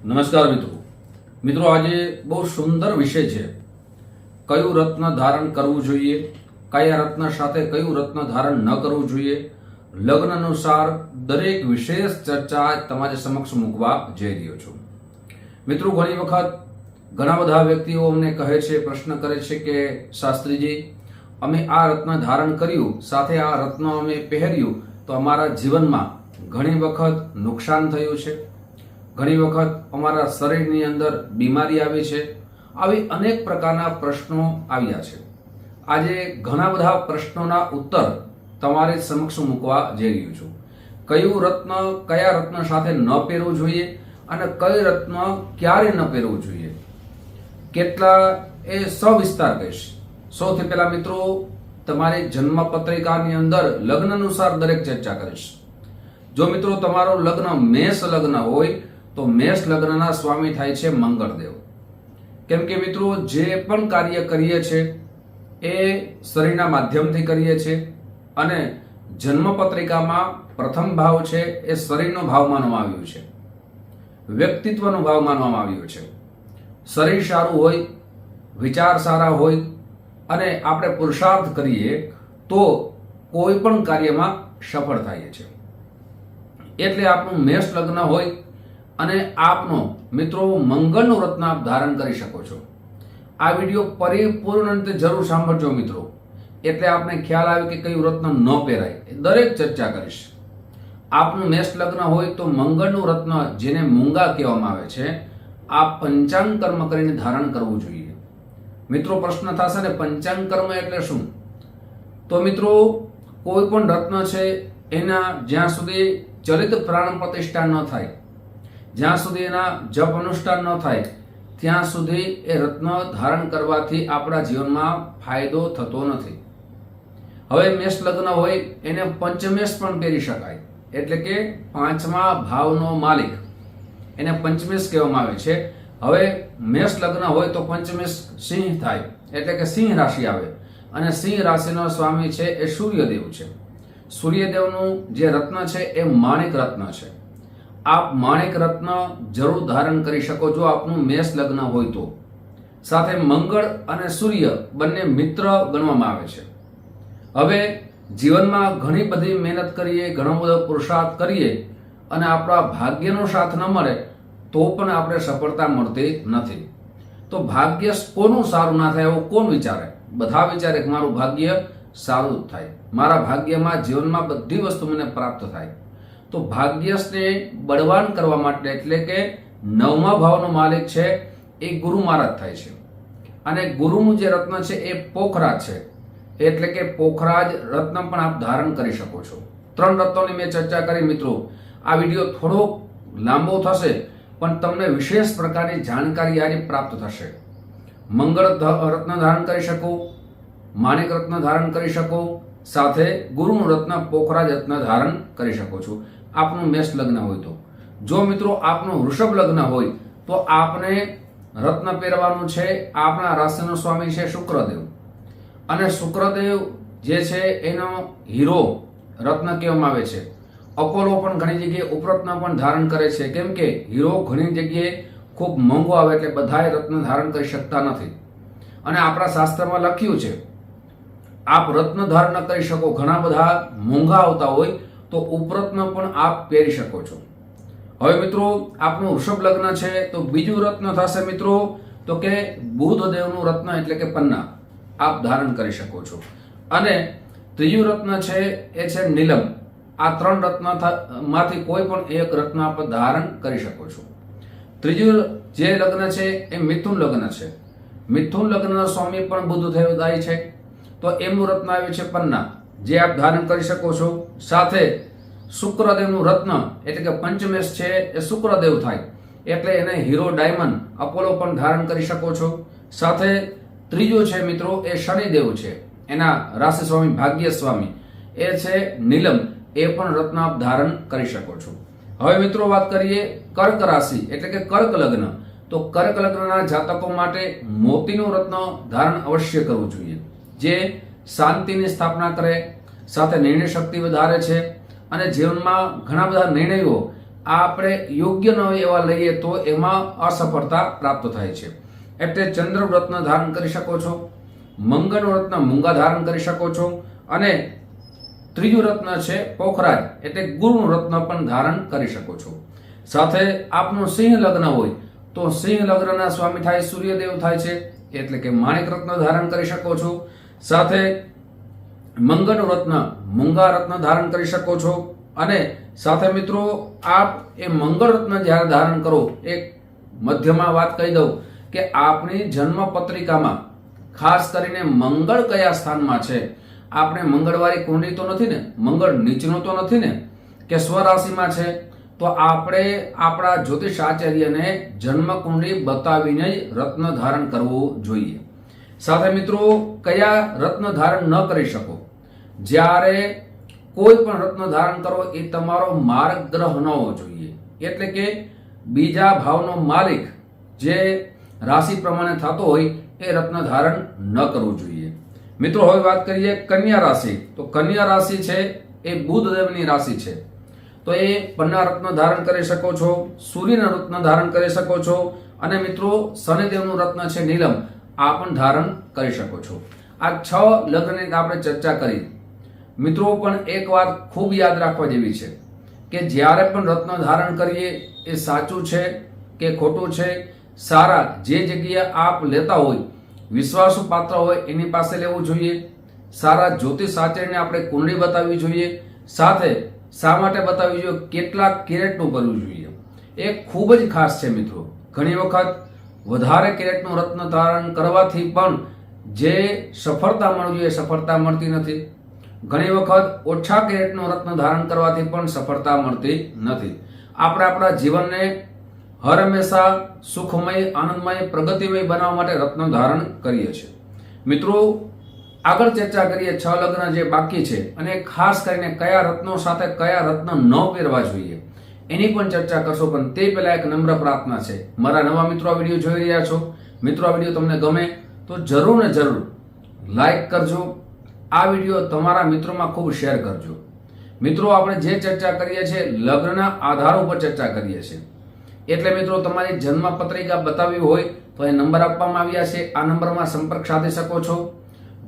નમસ્કાર મિત્રો આજે બહુ સુંદર વિષય છે કયું રત્ન ધારણ કરવું જોઈએ, કયા રત્ન સાથે કયું રત્ન ધારણ ન કરવું જોઈએ, લગ્ન અનુસાર દરેક વિશેષ ચર્ચા તમારી સમક્ષ મૂકવા જઈ રહ્યો છું। મિત્રો ઘણી વખત ઘણા બધા વ્યક્તિઓ અમને કહે છે, પ્રશ્ન કરે છે કે શાસ્ત્રીજી અમે આ રત્ન ધારણ કર્યું, સાથે આ રત્ન અમે પહેર્યું તો અમારા જીવનમાં ઘણી વખત નુકસાન થયું છે, ઘણી વખત અમારા શરીરની અંદર બીમારી આવી છે। આવી અનેક પ્રકારના પ્રશ્નો આવ્યા છે। આજે ઘણા બધા પ્રશ્નોના ઉત્તર તમારી સમક્ષ મૂકવા જઈ રહ્યો છું। કયું રત્ન કયા રત્ન સાથે ન પહેરવું જોઈએ અને કઈ રત્ન ક્યારે ન પહેરવું જોઈએ, કેટલા એ સવિસ્તાર કહીશ। સૌથી પહેલા મિત્રો તમારી જન્મ પત્રિકાની અંદર લગ્ન અનુસાર દરેક ચર્ચા કરીશ। જો મિત્રો તમારો લગ્ન મેષ લગ્ન હોય તો મેષ લગ્નના સ્વામી થાય છે મંગળદેવ। કેમ કે મિત્રો જે પણ કાર્ય કરીએ છીએ એ શરીરના માધ્યમથી કરીએ છીએ અને જન્મ પત્રિકામાં પ્રથમ ભાવ છે એ શરીરનો ભાવ માનવામાં આવ્યો છે, વ્યક્તિત્વનો ભાવ માનવામાં આવ્યો છે। શરીર સારું હોય, વિચાર સારા હોય અને આપણે પુરુષાર્થ કરીએ તો કોઈ પણ કાર્યમાં સફળ થાય છે। એટલે આપણું મેષ લગ્ન હોય અને આપનો મિત્રો મંગળનું રત્ન આપ ધારણ કરી શકો છો। આ વિડીયો પરિપૂર્ણ રીતે જરૂર સાંભળજો મિત્રો, એટલે આપને ખ્યાલ આવે કે કયું રત્ન ન પહેરાય, દરેક ચર્ચા કરીશ। આપનું મેષ લગ્ન હોય તો મંગળનું રત્ન જેને મૂંગા કહેવામાં આવે છે, આ પંચાંગ કર્મ કરીને ધારણ કરવું જોઈએ। મિત્રો પ્રશ્ન થશે ને પંચાંગ કર્મ એટલે શું? તો મિત્રો કોઈ પણ રત્ન છે એના જ્યાં સુધી ચલિત પ્રાણ પ્રતિષ્ઠા ન થાય, જ્યાં સુધી એના જપ અનુષ્ઠાન ન થાય ત્યાં સુધી એ રત્ન ધારણ કરવાથી આપણા જીવનમાં ફાયદો થતો નથી। હવે મેષ લગ્ન હોય એને પંચમેષ પણ પહેરી શકાય, એટલે કે પાંચમા ભાવનો માલિક એને પંચમેષ કહેવામાં આવે છે। હવે મેષ લગ્ન હોય તો પંચમેષ સિંહ થાય, એટલે કે સિંહ રાશિ આવે અને સિંહ રાશિનો સ્વામી છે એ સૂર્યદેવ છે। સૂર્યદેવનું જે રત્ન છે એ માણિક રત્ન છે। આપ માણિક રત્ન જરૂર ધારણ કરી શકો જો આપનું મેષ લગ્ન હોય તો। સાથે મંગળ અને સૂર્ય બંને મિત્ર ગણવામાં આવે છે। હવે જીવનમાં ઘણી બધી મહેનત કરીએ, ઘણો બધો પુરુષાર્થ કરીએ અને આપણા ભાગ્યનો સાથ ન મળે તો પણ આપણે સફળતા મળતી નથી। તો ભાગ્ય કોનું સારું ના થાય એવું કોણ વિચારે? બધા વિચારે કે મારું ભાગ્ય સારું થાય, મારા ભાગ્યમાં જીવનમાં બધી વસ્તુ મને પ્રાપ્ત થાય। તો ભાગ્યને બળવાન કરવા માટે, એટલે કે નવમા ભાવનો માલિક છે એ ગુરુ મહારાજ થાય છે અને ગુરુનું જે રત્ન છે એ પોખરાજ છે, એટલે કે પોખરાજ રત્ન પણ આપ ધારણ કરી શકો છો। 3 રત્નોની મેં ચર્ચા કરી મિત્રો। આ વિડીયો થોડો લાંબો થશે પણ તમને વિશેષ પ્રકારની જાણકારી આની પ્રાપ્ત થશે। મંગળ રત્ન ધારણ કરી શકો, માણિક રત્ન ધારણ કરી શકો, સાથે ગુરુનું રત્ન પોખરાજ રત્ન ધારણ કરી શકો છો આપનું મેષ લગ્ન હોય તો। જો મિત્રો આપનું વૃષભ લગ્ન હોય તો આપને રત્ન પહેરવાનું છે આપણા રાશિનો સ્વામી છે શુક્રદેવ, અને શુક્રદેવ જે છે એનો હીરો રત્ન કહેવામાં આવે છે। અપોલો પણ ઘણી જગ્યાએ ઉપરત્ન પણ ધારણ કરે છે, કેમ કે હીરો ઘણી જગ્યાએ ખૂબ મોંઘો આવે એટલે બધાએ રત્ન ધારણ કરી શકતા નથી અને આપણા શાસ્ત્રમાં લખ્યું છે આપ રત્ન ધારણ ન કરી શકો, ઘણા બધા મોંઘા આવતા હોય તો ઉપરત્ન પણ આપ પહેરી શકો છો। હવે મિત્રો આપનું વૃષભ લગ્ન છે તો બીજું રત્ન થશે મિત્રો તો કે બુધ દેવનું રત્ન, એટલે કે પન્ના આપ ધારણ કરી શકો છો। અને ત્રીજું રત્ન છે એ છે નીલમ। આ 3 રત્ન માંથી કોઈ પણ એક રત્ન આપ ધારણ કરી શકો છો। ત્રીજું જે લગ્ન છે એ મિથુન લગ્ન છે। મિથુન લગ્નના સ્વામી પણ બુધ દેવદાય છે, તો એમનું રત્ન આવ્યું છે પન્ના, જે આપ ધારણ કરી શકો છો। સાથે શુક્રદેવનું રત્ન, એટલે કે પંચમેષ છે એ શુક્રદેવ થાય, એટલે એને હીરો ડાયમંડ અપોલો પણ ધારણ કરી શકો છો। સાથે ત્રીજો છે મિત્રો એ શનિદેવ છે, એના રાશિ સ્વામી ભાગ્ય સ્વામી એ છે નીલમ, એ પણ રત્ન આપ ધારણ કરી શકો છો। હવે મિત્રો વાત કરીએ કર્ક રાશિ, એટલે કે કર્ક લગ્ન। તો કર્ક લગ્નના જાતકો માટે મોતીનું રત્ન ધારણ અવશ્ય કરવું જોઈએ, જે શાંતિની સ્થાપના કરે, સાથે નિર્ણય શક્તિ વધારે છે અને જીવનમાં ઘણા બધા નિર્ણયો આપણે યોગ્ય ન એવા લઈએ તો એમાં અસફળતા પ્રાપ્ત થાય છે. એટલે ચંદ્ર રત્ન ધારણ કરી શકો છો, મંગળ રત્ન મૂંગા ધારણ કરી શકો છો, અને ત્રીજું રત્ન છે પોખરાજ એટલે ગુરુનું રત્ન પણ ધારણ કરી શકો છો. સાથે આપનું સિંહ લગ્ન હોય તો સિંહ લગ્નના સ્વામી થાય સૂર્યદેવ થાય છે, એટલે કે માણેક રત્ન ધારણ કરી શકો છો. સાથે મંગળ રત્ન મૂંગા રત્ન ધારણ કરી શકો છો. અને સાથે મિત્રો આપ એ મંગળ રત્ન જ્યારે ધારણ કરો, એક મધ્યમાં વાત કહી દઉં કે આપની જન્મ પત્રિકામાં ખાસ કરીને મંગળ કયા સ્થાનમાં છે. આપણે મંગળવારી કુંડળી તો નથી ને, મંગળ નીચનો તો નથી ને, કે સ્વરાશિમાં છે, તો આપણે આપણા જ્યોતિષ આચાર્યને જન્મ કુંડળી બતાવીને જ રત્ન ધારણ કરવું જોઈએ. સાથે મિત્રો કયા રત્ન ધારણ ન કરી શકો, જ્યારે કોઈ પણ રત્ન ધારણ કરો એ તમારો માર્ગ ગ્રહ ન હોવો જોઈએ. એટલે કે બીજા ભાવનો માલિક જે રાશિ પ્રમાણે થતો હોય એ રત્ન ધારણ ન કરવું જોઈએ. મિત્રો હવે વાત કરીએ કન્યા રાશિ. તો કન્યા રાશિ છે એ બુધ દેવની રાશિ છે, તો એ પન્ના રત્ન ધારણ કરી શકો છો, સૂર્યના રત્ન ધારણ કરી શકો છો, અને મિત્રો શનિદેવનું રત્ન છે નીલમ, આ પણ ધારણ કરી શકો છો. આ 6 લગ્નની આપણે ચર્ચા કરી. મિત્રો પણ એક વાત ખૂબ યાદ રાખવા જેવી છે કે જ્યારે પણ રત્ન ધારણ કરીએ એ સાચું છે કે ખોટું છે, સારા જે જગ્યાએ આપ લેતા હોય, વિશ્વાસુ પાત્ર હોય એની પાસે લેવું જોઈએ. સારા જ્યોતિષ આચાર્યને આપણે કુંડળી બતાવવી જોઈએ. સાથે શા માટે બતાવવી જોઈએ, કેટલા કેરેટનું ભરવું જોઈએ, એ ખૂબ જ ખાસ છે મિત્રો. ઘણી વખત વધારે કેરેટનું રત્ન ધારણ કરવાથી પણ જે સફળતા મળવી જોઈએ સફળતા મળતી નથી. ઘણી વખત ઓછા કેરેટનું રત્ન ધારણ કરવાથી પણ સફળતા મળતી નથી. આપણે આપણા જીવનને હર હંમેશા સુખમય, આનંદમય, પ્રગતિમય બનાવવા માટે રત્ન ધારણ કરીએ છીએ. મિત્રો આગળ ચર્ચા કરીએ 6 લગ્ન જે બાકી છે, અને ખાસ કરીને કયા રત્નો સાથે કયા રત્ન ન પહેરવા જોઈએ એની પણ ચર્ચા કરશો. પણ તે પહેલા એક નમ્ર પ્રાર્થના છે, મારા નવા મિત્રો આ વિડીયો જોઈ રહ્યા છો, મિત્રો આ વિડીયો તમને ગમે તો જરૂર ને જરૂર લાઈક કરજો. આ વિડીયો તમારા મિત્રોમાં ખૂબ શેર કરજો. મિત્રો આપણે જે ચર્ચા કરીએ છીએ લગ્નના આધાર ઉપર ચર્ચા કરીએ છીએ. એટલે મિત્રો તમારી જન્મ પત્રિકા બતાવવી હોય તો એ નંબર આપવામાં આવ્યા છે, આ નંબરમાં સંપર્ક સાધી શકો છો.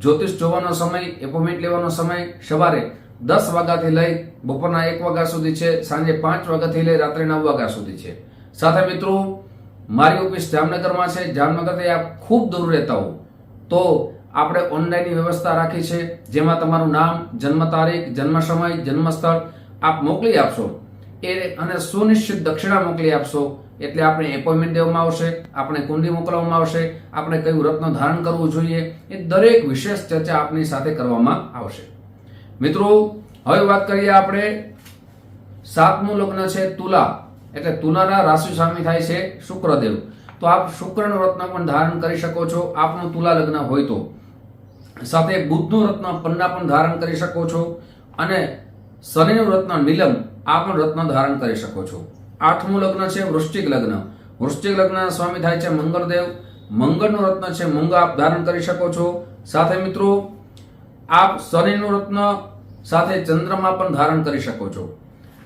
જ્યોતિષ જોવાનો સમય, એપોઇન્ટમેન્ટ લેવાનો સમય સવારે 10 વાગ્યાથી લઈ બપોરના 1 વાગ્યા સુધી છે, સાંજે 5 વાગ્યાથી લઈ રાત્રે 9 વાગ્યા સુધી છે. સાથે મિત્રો મારી ઓફિસ જામનગરમાં છે. જામનગરથી આપ ખૂબ દૂર રહેતા હો તો આપણે ઓનલાઈનની વ્યવસ્થા રાખી છે, જેમાં તમારું નામ, જન્મ તારીખ, જન્મ સમય, જન્મ સ્થળ આપ મોકલી આપશો અને સુનિશ્ચિત દક્ષિણા મોકલી આપશો એટલે આપણે એપોઇન્ટમેન્ટ દેવામાં આવશે, આપણે કુંડળી મોકલવામાં આવશે, આપણે કયું રત્ન ધારણ કરવું જોઈએ એ દરેક વિશેષ ચર્ચા આપની સાથે કરવામાં આવશે. મિત્રો હવે વાત કરીએ આપણે 7મું લગ્ન છે તુલા, એટલે તુલાના રાશિ સ્વામી થાય છે શુક્રદેવ. તો આપ શુક્રનું રત્ન પણ ધારણ કરી શકો છો આપનું તુલા લગ્ન હોય તો. સાથે બુધનું રત્ન પન્ના પણ ધારણ કરી શકો છો, અને શનિનું રત્ન નીલમ આ પણ રત્ન ધારણ કરી શકો છો. 8મું લગ્ન છે વૃશ્ચિક લગ્ન. વૃશ્ચિક લગ્ન સ્વામી થાય છે મંગળદેવ. મંગળનું રત્ન છે મૂંગા આપ ધારણ કરી શકો છો. સાથે મિત્રો આપ શનિનું રત્ન સાથે ચંદ્રમા પણ ધારણ કરી શકો છો,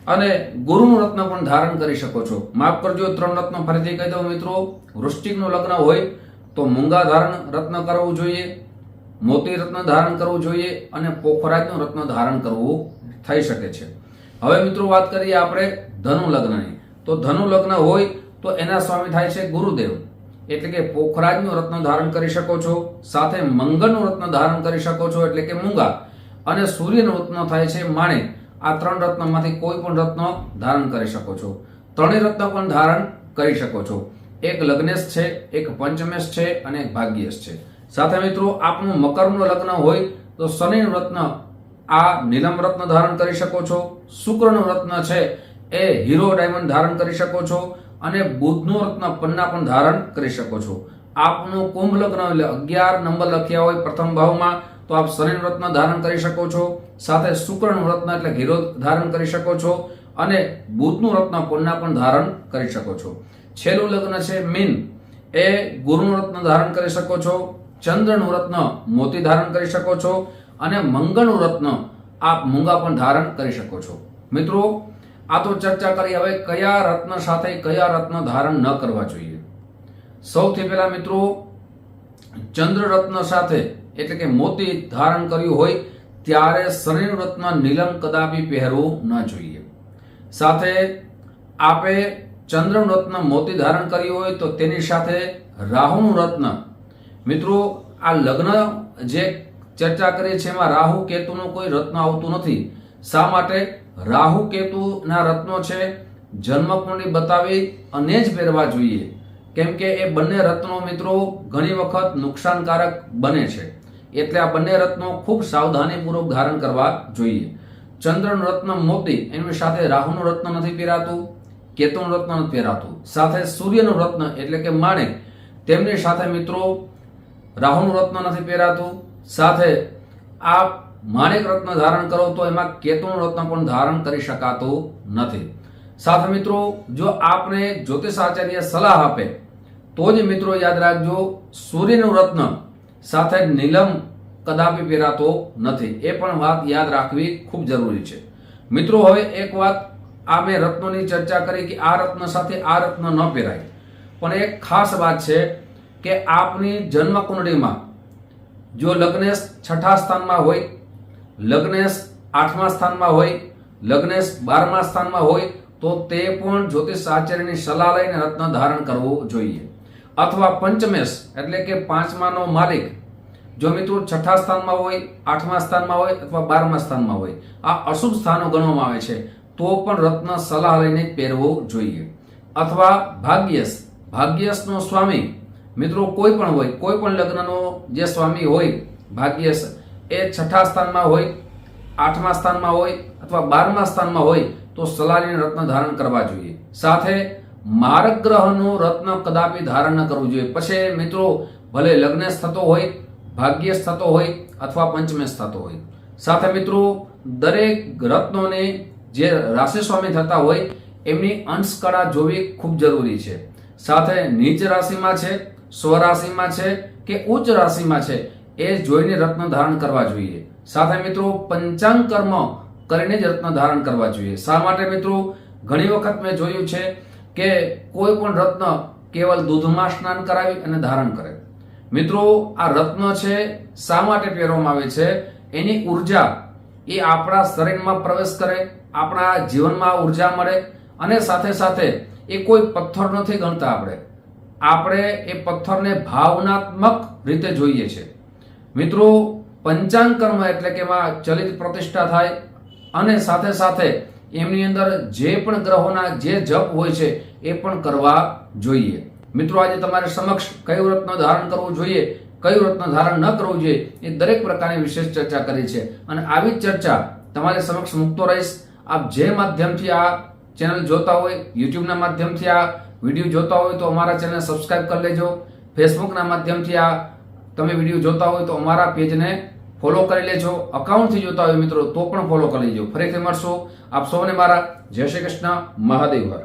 અને ગુરુનું રત્ન પણ ધારણ કરી શકો છો. માફ કરજો 3 રત્ન ફરીથી કહી દઉં મિત્રો. વૃશ્ચિકનું લગ્ન હોય તો મૂંગા ધારણ રત્ન કરવું જોઈએ, મોતી રત્ન ધારણ કરવું જોઈએ, અને પોખરાજનું રત્ન ધારણ કરવું થઈ શકે છે. હવે મિત્રો વાત કરીએ આપણે ધનુ લગ્નની. તો ધનુ લગ્ન હોય તો એના સ્વામી થાય છે ગુરુદેવ, એટલે કે પોખરાજનું રત્ન ધારણ કરી શકો છો. સાથે મંગળનું રત્ન ધારણ કરી શકો છો એટલે કે મૂંગા, અને સૂર્યનું રત્ન થાય છે માણેક. આ 3 રત્નમાંથી કોઈ પણ રત્ન ધારણ કરી શકો છો. 3 રત્ન પણ ધારણ કરી શકો છો. એક લગ્નેશ છે, એક પંચમેશ છે, અને એક ભાગ્યેશ છે. સાથે મિત્રો આપનું મકરનું લગ્ન હોય તો શનિનું રત્ન આ નીલમ રત્ન ધારણ કરી શકો છો. શુક્રનું રત્ન છે એ હીરો ડાયમંડ ધારણ કરી શકો છો, અને બુધનું રત્ન પન્ના પણ ધારણ કરી શકો છો. આપનું કુંભ લગ્ન એટલે 11 નંબર લખ્યા હોય પ્રથમ ભાવમાં તો આપ શનિનું રત્ન ધારણ કરી શકો છો. સાથે શુક્રનું રત્ન એટલે હીરો ધારણ કરી શકો છો, અને બુધનું રત્ન પન્ના પણ ધારણ કરી શકો છો. છેલ્લું લગ્ન છે મીન, એ ગુરુનું રત્ન ધારણ કરી શકો છો, ચંદ્રનું રત્ન મોતી ધારણ કરી શકો છો, અને મંગળનું રત્ન આપ મૂંગા પણ ધારણ કરી શકો છો. મિત્રો આ તો ચર્ચા કરી. હવે કયા રત્ન સાથે કયા રત્ન ધારણ ન કરવા જોઈએ. સૌથી પહેલા મિત્રો, ચંદ્ર રત્ન સાથે એટલે કે મોતી ધારણ કર્યું હોય ત્યારે શનિનું રત્ન નીલમ કદાપી પહેરવું ન જોઈએ. સાથે આપે ચંદ્રનું રત્ન મોતી ધારણ કર્યું હોય તો તેની સાથે રાહુનું રત્ન. મિત્રો, આ લગ્ન જે ચર્ચા કરી છે એમાં રાહુ કેતુનું કોઈ રત્ન આવતું નથી. શા માટે? રાહુ કેતુના રત્નો છે જન્મકુંડળી બતાવી અને જ પહેરવા જોઈએ, કેમ કે એ બંને રત્નો મિત્રો ઘણી વખત નુકસાનકારક બને છે. એટલે આ બંને રત્નો ખૂબ સાવધાનીપૂર્વક ધારણ કરવા જોઈએ. ચંદ્રનું રત્ન મોતી, એની સાથે રાહુનું રત્ન નથી પહેરાતું, કેતુનું રત્ન નથી પહેરાતું. સાથે સૂર્યનું રત્ન એટલે કે માણેક, તેમની સાથે મિત્રો રાહુનું રત્ન નથી પહેરાતું. સાથે આ માણેક રત્ન ધારણ કરો તો એમાં કેતુનું રત્ન પણ ધારણ કરી શકાતું નથી. સાથે મિત્રો, જો આપને જ્યોતિષાચાર્ય સલાહ આપે તો જ મિત્રો યાદ રાખજો, સૂર્યનું રત્ન સાથે નીલમ કદાપી પહેરાતો નથી. એ પણ વાત યાદ રાખવી ખૂબ જરૂરી છે. મિત્રો, હવે એક વાત, આ મેં રત્નોની ચર્ચા કરી કે આ રત્ન સાથે આ રત્ન ન પહેરાય, પણ એક ખાસ વાત છે કે આપની જન્મ કુંડળીમાં જો લગ્નેશ 6થા સ્થાનમાં હોય, લગ્નેશ 8મા સ્થાનમાં હોય, લગ્નેશ 12મા સ્થાનમાં હોય તો તે પણ જ્યોતિષ આચાર્યની સલાહ લઈને રત્ન ધારણ કરવું જોઈએ. અથવા પંચમેશ એટલે કે 5માનો માલિક જો મિત્રો 6થા સ્થાનમાં હોય, 8મા સ્થાનમાં હોય અથવા 12મા સ્થાનમાં હોય, આ અશુભ સ્થાનો ગણવામાં આવે છે, તો પણ રત્ન સલાહ લઈને પહેરવો જોઈએ. અથવા ભાગ્યશ, ભાગ્યશનો સ્વામી મિત્રો કોઈ પણ હોય, કોઈ પણ લગ્નનો જે સ્વામી હોય ભાગ્યશ, એ 6થા સ્થાનમાં હોય, 8મા સ્થાનમાં હોય અથવા 12મા સ્થાનમાં હોય તો સલાહની રત્ન ધારણ કરવા જોઈએ. સાથે મારક ગ્રહનું રત્ન કદાપી ધારણ ન કરવું જોઈએ. પછી મિત્રો ભલે લગ્નેશ થતો હોય, ભાગ્યેશ થતો હોય અથવા પંચમેશ થતો હોય. સાથે મિત્રો દરેક રત્નોને જે રાશિ સ્વામી થતા હોય એમની અંશકળા જોવી ખૂબ જરૂરી છે. સાથે નીચ રાશિમાં છે, સ્વરાશિમાં છે કે ઉચ્ચ રાશિમાં છે એ જોઈને રત્ન ધારણ કરવા જોઈએ. સાથે મિત્રો પંચાંગ કર્મ કરીને જ રત્ન ધારણ કરવા જોઈએ. શા માટે મિત્રો? ઘણી વખત મેં જોયું છે કે કોઈ પણ રત્ન કેવલ દૂધમાં સ્નાન કરાવી અને ધારણ કરે. મિત્રો, આ રત્ન છે શા માટે પહેરવામાં આવે છે? એની ઉર્જા એ આપણા શરીરમાં પ્રવેશ કરે, આપણા જીવનમાં ઉર્જા મળે, અને સાથે સાથે એ કોઈ પથ્થર નથી ગણતા. આપણે એ પથ્થરને ભાવનાત્મક રીતે જોઈએ છે. મિત્રો, પંચાંગ કર્મ એટલે કે એમાં ચલિત પ્રતિષ્ઠા થાય અને સાથે સાથે એમની અંદર જે પણ ગ્રહોના જે જપ હોય છે એ પણ કરવા જોઈએ. મિત્રો, આજે તમારી સમક્ષ કયું રત્ન ધારણ કરવું જોઈએ, કયું રત્ન ધારણ ન કરવું જોઈએ એ દરેક પ્રકારની વિશેષ ચર્ચા કરી છે અને આવી જ ચર્ચા તમારી સમક્ષ મૂકતો રહીશ. આપ જે માધ્યમથી આ ચેનલ જોતા હોય, યુટ્યુબના માધ્યમથી આ વિડીયો જોતા હોય તો અમારા ચેનલ સબસ્ક્રાઇબ કરી લેજો. ફેસબુકના માધ્યમથી આ તમે વિડીયો જોતા હોય તો અમારા પેજને ફોલો કરી લેજો. અકાઉન્ટથી જોતા હોય મિત્રો તો પણ ફોલો કરી લેજો. ફરીથી મળશું. આપ સૌને મારા જય શ્રી કૃષ્ણ, મહાદેવ હર.